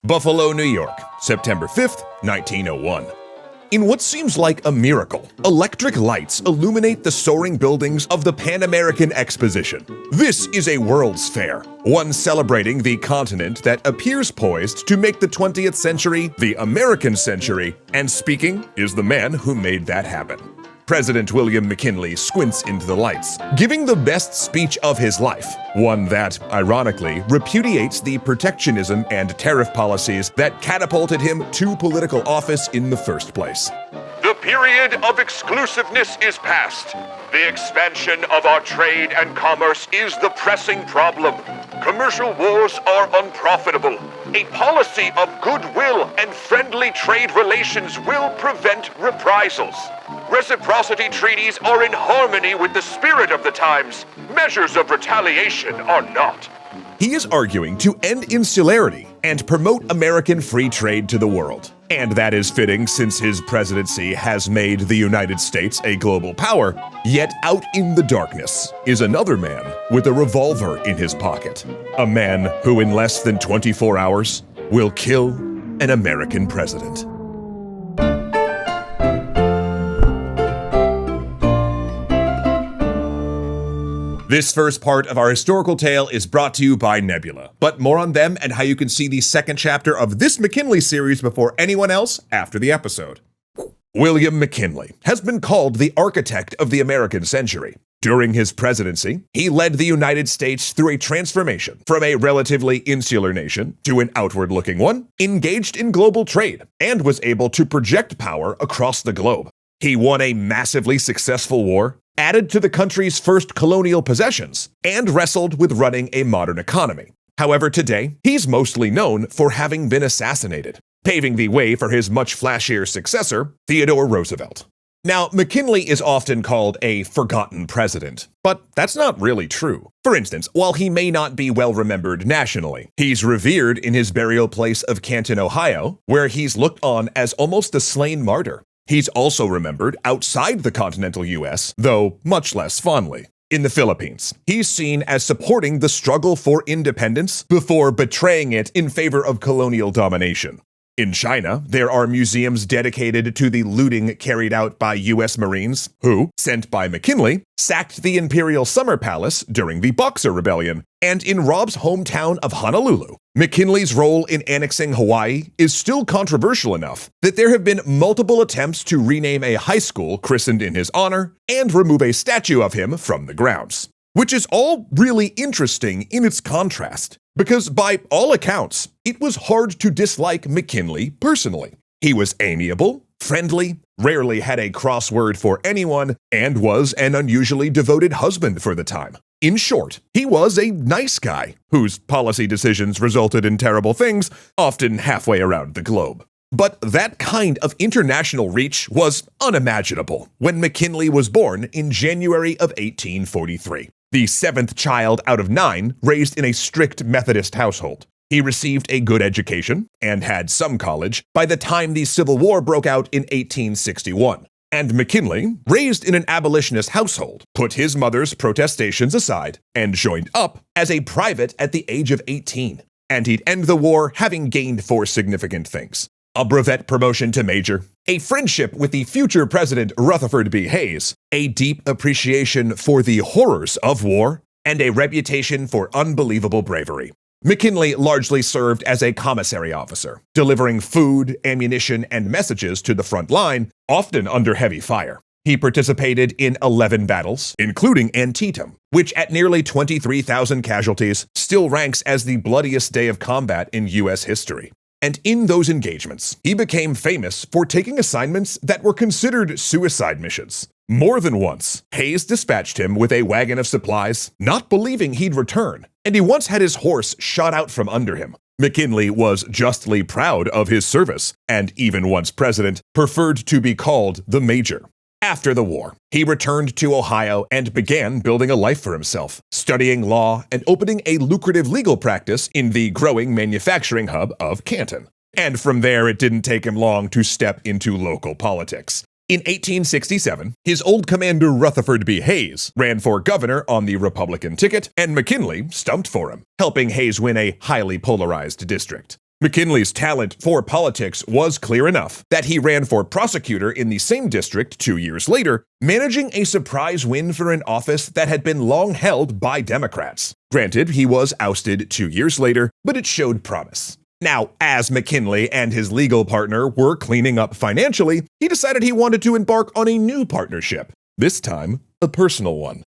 Buffalo, New York, September 5th, 1901. In what seems like a miracle, electric lights illuminate the soaring buildings of the Pan American Exposition. This is a World's Fair, one celebrating the continent that appears poised to make the 20th century the American century, and speaking is the man who made that happen. President William McKinley squints into the lights, giving the best speech of his life, one that, ironically, repudiates the protectionism and tariff policies that catapulted him to political office in the first place. The period of exclusiveness is past. The expansion of our trade and commerce is the pressing problem. Commercial wars are unprofitable. A policy of goodwill and friendly trade relations will prevent reprisals. Reciprocity treaties are in harmony with the spirit of the times. Measures of retaliation are not. He is arguing to end insularity and promote American free trade to the world. And that is fitting since his presidency has made the United States a global power. Yet out in the darkness is another man with a revolver in his pocket. A man who in less than 24 hours will kill an American president. This first part of our historical tale is brought to you by Nebula, but more on them and how you can see the second chapter of this McKinley series before anyone else after the episode. William McKinley has been called the architect of the American century. During his presidency, he led the United States through a transformation from a relatively insular nation to an outward-looking one, engaged in global trade, and was able to project power across the globe. He won a massively successful war, added to the country's first colonial possessions, and wrestled with running a modern economy. However, today, he's mostly known for having been assassinated, paving the way for his much flashier successor, Theodore Roosevelt. Now, McKinley is often called a forgotten president, but that's not really true. For instance, while he may not be well remembered nationally, he's revered in his burial place of Canton, Ohio, where he's looked on as almost a slain martyr. He's also remembered outside the continental US, though much less fondly. In the Philippines, he's seen as supporting the struggle for independence before betraying it in favor of colonial domination. In China, there are museums dedicated to the looting carried out by US Marines who, sent by McKinley, sacked the Imperial Summer Palace during the Boxer Rebellion. And in Rob's hometown of Honolulu, McKinley's role in annexing Hawaii is still controversial enough that there have been multiple attempts to rename a high school christened in his honor and remove a statue of him from the grounds. Which is all really interesting in its contrast, because by all accounts, it was hard to dislike McKinley personally. He was amiable, friendly, rarely had a cross word for anyone, and was an unusually devoted husband for the time. In short, he was a nice guy, whose policy decisions resulted in terrible things, often halfway around the globe. But that kind of international reach was unimaginable when McKinley was born in January of 1843. The seventh child out of 9 raised in a strict Methodist household. He received a good education and had some college by the time the Civil War broke out in 1861. And McKinley, raised in an abolitionist household, put his mother's protestations aside and joined up as a private at the age of 18. And he'd end the war having gained 4 significant things: a brevet promotion to major, a friendship with the future President Rutherford B. Hayes, a deep appreciation for the horrors of war, and a reputation for unbelievable bravery. McKinley largely served as a commissary officer, delivering food, ammunition, and messages to the front line, often under heavy fire. He participated in 11 battles, including Antietam, which at nearly 23,000 casualties still ranks as the bloodiest day of combat in U.S. history. And in those engagements, he became famous for taking assignments that were considered suicide missions. More than once, Hayes dispatched him with a wagon of supplies, not believing he'd return, and he once had his horse shot out from under him. McKinley was justly proud of his service, and even once president, preferred to be called the Major. After the war, he returned to Ohio and began building a life for himself, studying law and opening a lucrative legal practice in the growing manufacturing hub of Canton. And from there, it didn't take him long to step into local politics. In 1867, his old commander Rutherford B. Hayes ran for governor on the Republican ticket, and McKinley stumped for him, helping Hayes win a highly polarized district. McKinley's talent for politics was clear enough that he ran for prosecutor in the same district 2 years later, managing a surprise win for an office that had been long held by Democrats. Granted, he was ousted 2 years later, but it showed promise. Now, as McKinley and his legal partner were cleaning up financially, he decided he wanted to embark on a new partnership, this time a personal one.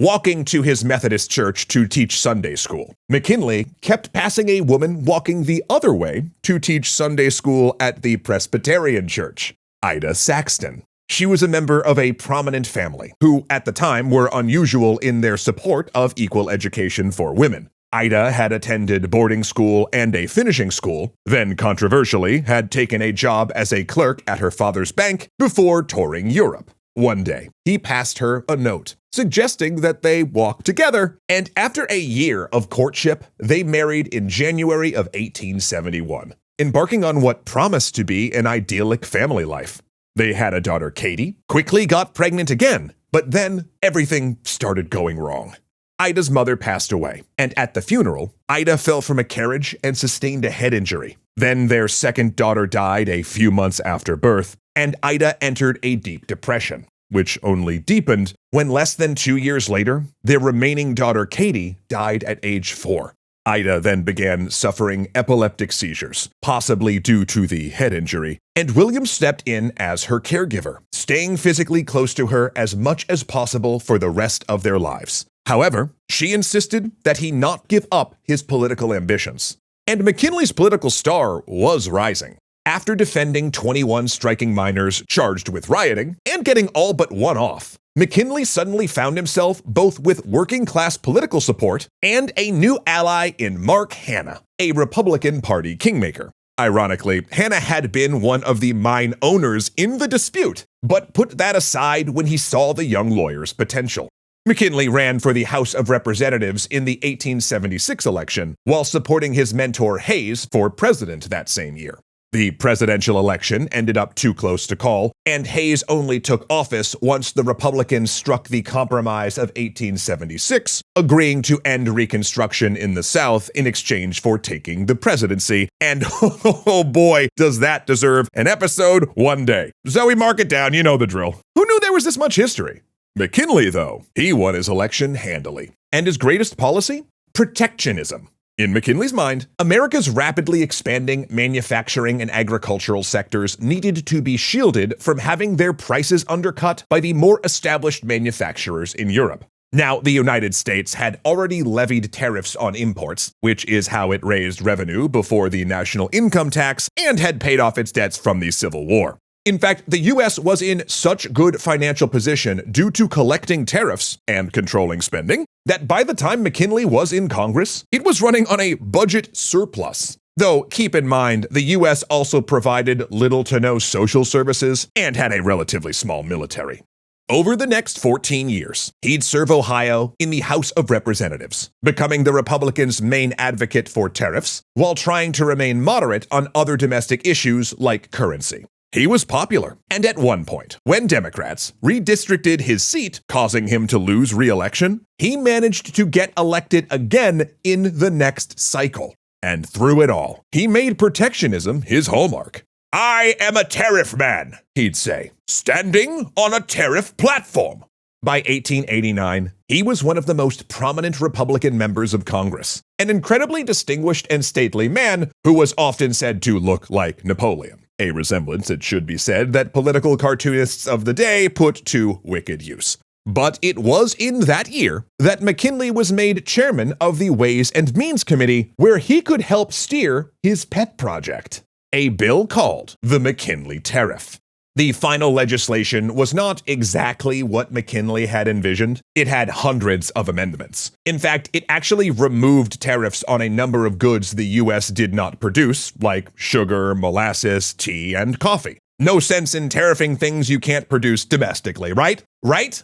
Walking to his Methodist church to teach Sunday school, McKinley kept passing a woman walking the other way to teach Sunday school at the Presbyterian church, Ida Saxton. She was a member of a prominent family who, at the time, were unusual in their support of equal education for women. Ida had attended boarding school and a finishing school, then controversially had taken a job as a clerk at her father's bank before touring Europe. One day, he passed her a note suggesting that they walk together, and after a year of courtship, they married in January of 1871, embarking on what promised to be an idyllic family life. They had a daughter, Katie, quickly got pregnant again, but then everything started going wrong. Ida's mother passed away, and at the funeral, Ida fell from a carriage and sustained a head injury. Then their second daughter died a few months after birth, and Ida entered a deep depression, which only deepened when less than 2 years later, their remaining daughter, Katie, died at age 4. Ida then began suffering epileptic seizures, possibly due to the head injury, and William stepped in as her caregiver, staying physically close to her as much as possible for the rest of their lives. However, she insisted that he not give up his political ambitions. And McKinley's political star was rising. After defending 21 striking miners charged with rioting and getting all but one off, McKinley suddenly found himself both with working-class political support and a new ally in Mark Hanna, a Republican Party kingmaker. Ironically, Hanna had been one of the mine owners in the dispute, but put that aside when he saw the young lawyer's potential. McKinley ran for the House of Representatives in the 1876 election, while supporting his mentor Hayes for president that same year. The presidential election ended up too close to call, and Hayes only took office once the Republicans struck the Compromise of 1876, agreeing to end Reconstruction in the South in exchange for taking the presidency. And oh boy, does that deserve an episode one day. So we mark it down, you know the drill. Who knew there was this much history? McKinley, though, he won his election handily. And his greatest policy? Protectionism. In McKinley's mind, America's rapidly expanding manufacturing and agricultural sectors needed to be shielded from having their prices undercut by the more established manufacturers in Europe. Now, the United States had already levied tariffs on imports, which is how it raised revenue before the national income tax, and had paid off its debts from the Civil War. In fact, the US was in such good financial position due to collecting tariffs and controlling spending that by the time McKinley was in Congress, it was running on a budget surplus. Though, keep in mind, the US also provided little to no social services and had a relatively small military. Over the next 14 years, he'd serve Ohio in the House of Representatives, becoming the Republicans' main advocate for tariffs, while trying to remain moderate on other domestic issues like currency. He was popular, and at one point, when Democrats redistricted his seat, causing him to lose re-election, he managed to get elected again in the next cycle. And through it all, he made protectionism his hallmark. "I am a tariff man," he'd say, "standing on a tariff platform." By 1889, he was one of the most prominent Republican members of Congress, an incredibly distinguished and stately man who was often said to look like Napoleon. A resemblance, it should be said, that political cartoonists of the day put to wicked use. But it was in that year that McKinley was made chairman of the Ways and Means Committee, where he could help steer his pet project, a bill called the McKinley Tariff. The final legislation was not exactly what McKinley had envisioned. It had hundreds of amendments. In fact, it actually removed tariffs on a number of goods the US did not produce, like sugar, molasses, tea, and coffee. No sense in tariffing things you can't produce domestically, right? Right?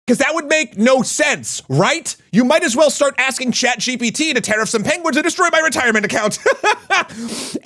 Because that would make no sense, right? You might as well start asking ChatGPT to tariff some penguins and destroy my retirement account.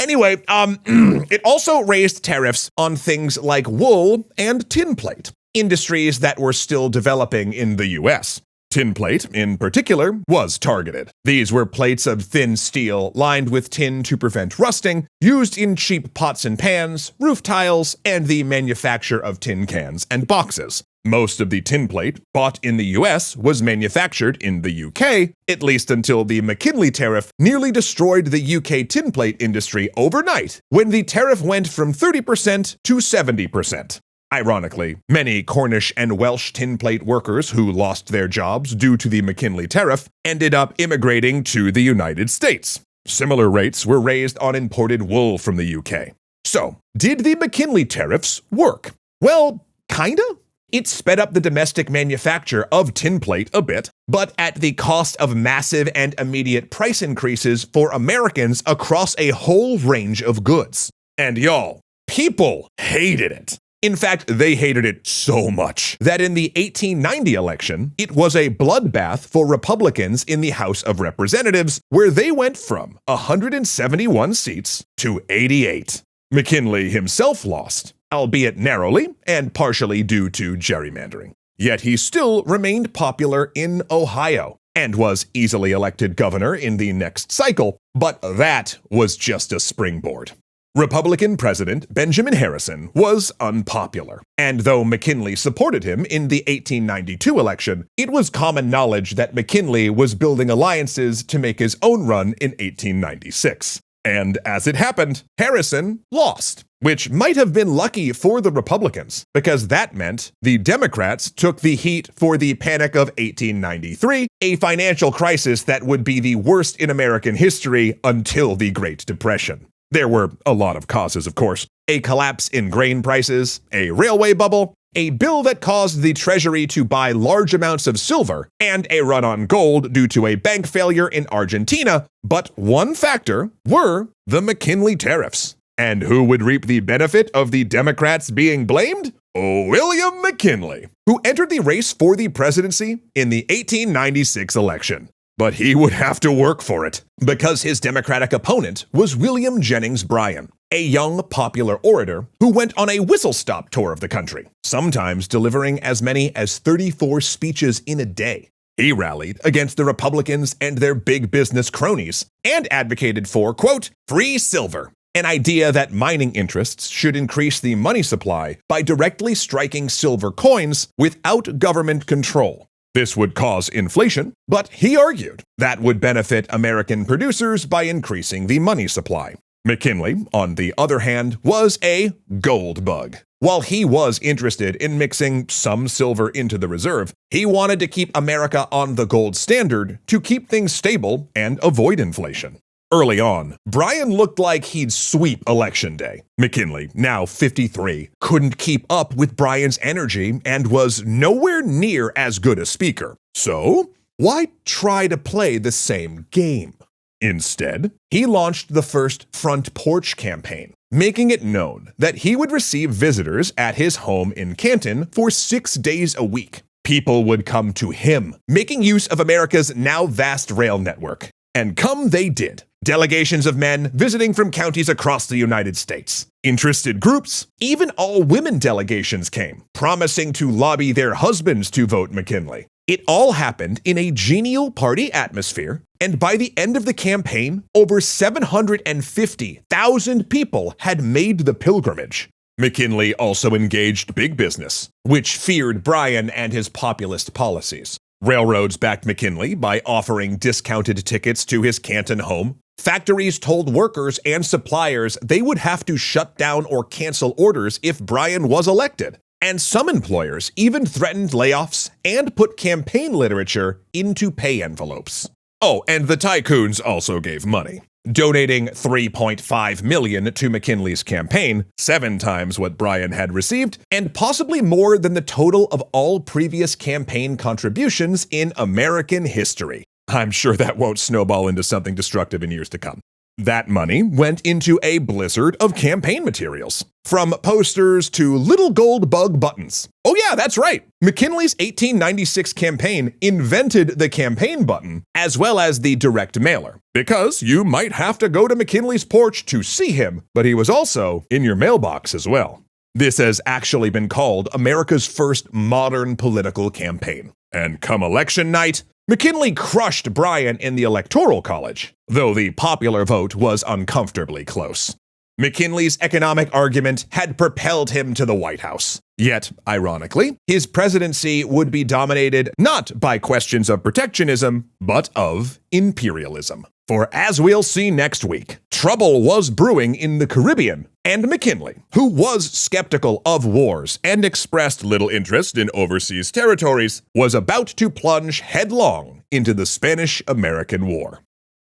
Anyway, it also raised tariffs on things like wool and tin plate, industries that were still developing in the US. Tin plate, in particular, was targeted. These were plates of thin steel lined with tin to prevent rusting, used in cheap pots and pans, roof tiles, and the manufacture of tin cans and boxes. Most of the tin plate bought in the US was manufactured in the UK, at least until the McKinley Tariff nearly destroyed the UK tin plate industry overnight, when the tariff went from 30% to 70%. Ironically, many Cornish and Welsh tin plate workers who lost their jobs due to the McKinley Tariff ended up immigrating to the United States. Similar rates were raised on imported wool from the UK. So, did the McKinley Tariffs work? Well, kinda. It sped up the domestic manufacture of tin plate a bit, but at the cost of massive and immediate price increases for Americans across a whole range of goods. And y'all, people hated it. In fact, they hated it so much that in the 1890 election, it was a bloodbath for Republicans in the House of Representatives, where they went from 171 seats to 88. McKinley himself lost, albeit narrowly and partially due to gerrymandering. Yet he still remained popular in Ohio and was easily elected governor in the next cycle, but that was just a springboard. Republican President Benjamin Harrison was unpopular, and though McKinley supported him in the 1892 election, it was common knowledge that McKinley was building alliances to make his own run in 1896. And as it happened, Harrison lost, which might have been lucky for the Republicans, because that meant the Democrats took the heat for the Panic of 1893, a financial crisis that would be the worst in American history until the Great Depression. There were a lot of causes, of course. A collapse in grain prices, a railway bubble, a bill that caused the Treasury to buy large amounts of silver, and a run on gold due to a bank failure in Argentina. But one factor were the McKinley Tariffs. And who would reap the benefit of the Democrats being blamed? William McKinley, who entered the race for the presidency in the 1896 election. But he would have to work for it, because his Democratic opponent was William Jennings Bryan, a young, popular orator who went on a whistle-stop tour of the country, sometimes delivering as many as 34 speeches in a day. He rallied against the Republicans and their big business cronies, and advocated for, quote, free silver, an idea that mining interests should increase the money supply by directly striking silver coins without government control. This would cause inflation, but he argued that would benefit American producers by increasing the money supply. McKinley, on the other hand, was a gold bug. While he was interested in mixing some silver into the reserve, he wanted to keep America on the gold standard to keep things stable and avoid inflation. Early on, Bryan looked like he'd sweep Election Day. McKinley, now 53, couldn't keep up with Bryan's energy and was nowhere near as good a speaker. So, why try to play the same game? Instead, he launched the first Front Porch campaign, making it known that he would receive visitors at his home in Canton for 6 days a week. People would come to him, making use of America's now vast rail network. And come they did. Delegations of men visiting from counties across the United States. Interested groups, even all-women delegations came, promising to lobby their husbands to vote McKinley. It all happened in a genial party atmosphere, and by the end of the campaign, over 750,000 people had made the pilgrimage. McKinley also engaged big business, which feared Bryan and his populist policies. Railroads backed McKinley by offering discounted tickets to his Canton home. Factories told workers and suppliers they would have to shut down or cancel orders if Bryan was elected. And some employers even threatened layoffs and put campaign literature into pay envelopes. Oh, and the tycoons also gave money, donating $3.5 million to McKinley's campaign, 7 times what Bryan had received, and possibly more than the total of all previous campaign contributions in American history. I'm sure that won't snowball into something destructive in years to come. That money went into a blizzard of campaign materials, from posters to little gold bug buttons. Oh yeah, that's right. McKinley's 1896 campaign invented the campaign button as well as the direct mailer, because you might have to go to McKinley's porch to see him, but he was also in your mailbox as well. This has actually been called America's first modern political campaign. And come election night, McKinley crushed Bryan in the Electoral College, though the popular vote was uncomfortably close. McKinley's economic argument had propelled him to the White House. Yet, ironically, his presidency would be dominated not by questions of protectionism, but of imperialism. For as we'll see next week, trouble was brewing in the Caribbean, and McKinley, who was skeptical of wars and expressed little interest in overseas territories, was about to plunge headlong into the Spanish-American War.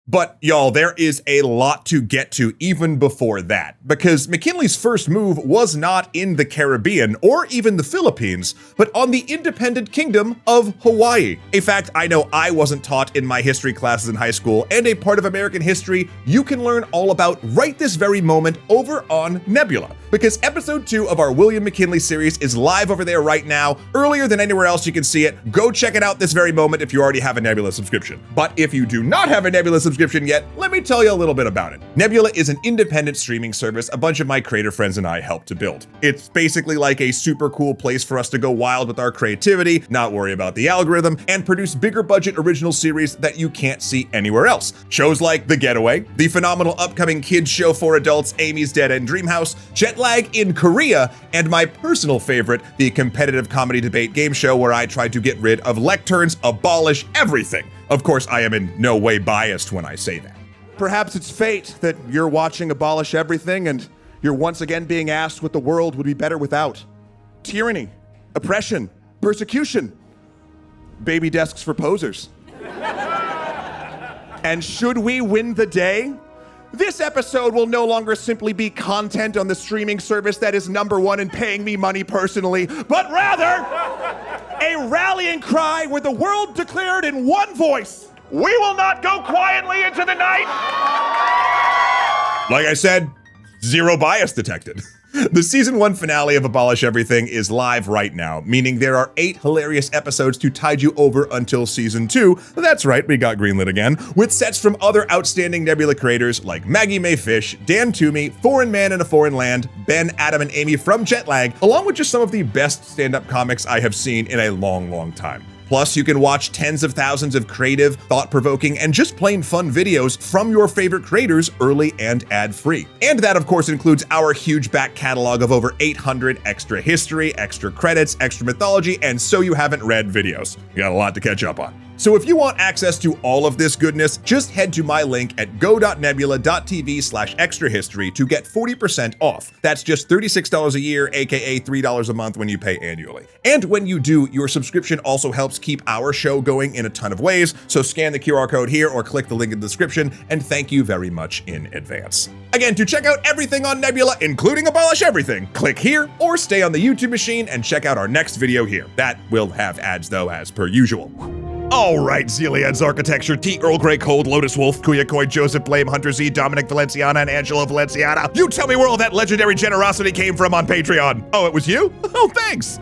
But y'all, there is a lot to get to even before that, because McKinley's first move was not in the Caribbean or even the Philippines, but on the independent kingdom of Hawaii. A fact I know I wasn't taught in my history classes in high school, and a part of American history you can learn all about right this very moment over on Nebula. Because episode 2 of our William McKinley series is live over there right now, earlier than anywhere else you can see it. Go check it out this very moment if you already have a Nebula subscription. But if you do not have a Nebula subscription yet, let me tell you a little bit about it. Nebula is an independent streaming service a bunch of my creator friends and I helped to build. It's basically like a super cool place for us to go wild with our creativity, not worry about the algorithm, and produce bigger budget original series that you can't see anywhere else. Shows like The Getaway, the phenomenal upcoming kids show for adults Amy's Dead End Dreamhouse, Jet Lag in Korea, and my personal favorite, the competitive comedy debate game show where I try to get rid of lecterns, abolish everything. Of course, I am in no way biased when I say that. Perhaps it's fate that you're watching Abolish Everything and you're once again being asked what the world would be better without. Tyranny, oppression, persecution, baby desks for posers. And should we win the day, this episode will no longer simply be content on the streaming service that is #1 in paying me money personally, but rather a rallying cry where the world declared in one voice, "We will not go quietly into the night." Like I said, zero bias detected. The season 1 finale of Abolish Everything is live right now, meaning there are 8 hilarious episodes to tide you over until season 2. That's right, we got greenlit again, with sets from other outstanding Nebula creators like Maggie Mae Fish, Dan Toomey, Foreign Man in a Foreign Land, Ben, Adam, and Amy from Jet Lag, along with just some of the best stand-up comics I have seen in a long, long time. Plus, you can watch tens of thousands of creative, thought-provoking, and just plain fun videos from your favorite creators early and ad-free. And that, of course, includes our huge back catalog of over 800 extra history, extra credits, extra mythology, and so you haven't read videos. You got a lot to catch up on. So if you want access to all of this goodness, just head to my link at go.nebula.tv/extrahistory to get 40% off. That's just $36 a year, aka $3 a month when you pay annually. And when you do, your subscription also helps keep our show going in a ton of ways, so scan the QR code here or click the link in the description, and thank you very much in advance. Again, to check out everything on Nebula, including Abolish Everything, click here or stay on the YouTube machine and check out our next video here. That will have ads though, as per usual. Alright, Zeliad's Architecture, T. Earl Grey, Cold, Lotus Wolf, Kuyakoi, Joseph Blame, Hunter Z, Dominic Valenciana, and Angelo Valenciana. You tell me where all that legendary generosity came from on Patreon. Oh, it was you? Oh, thanks.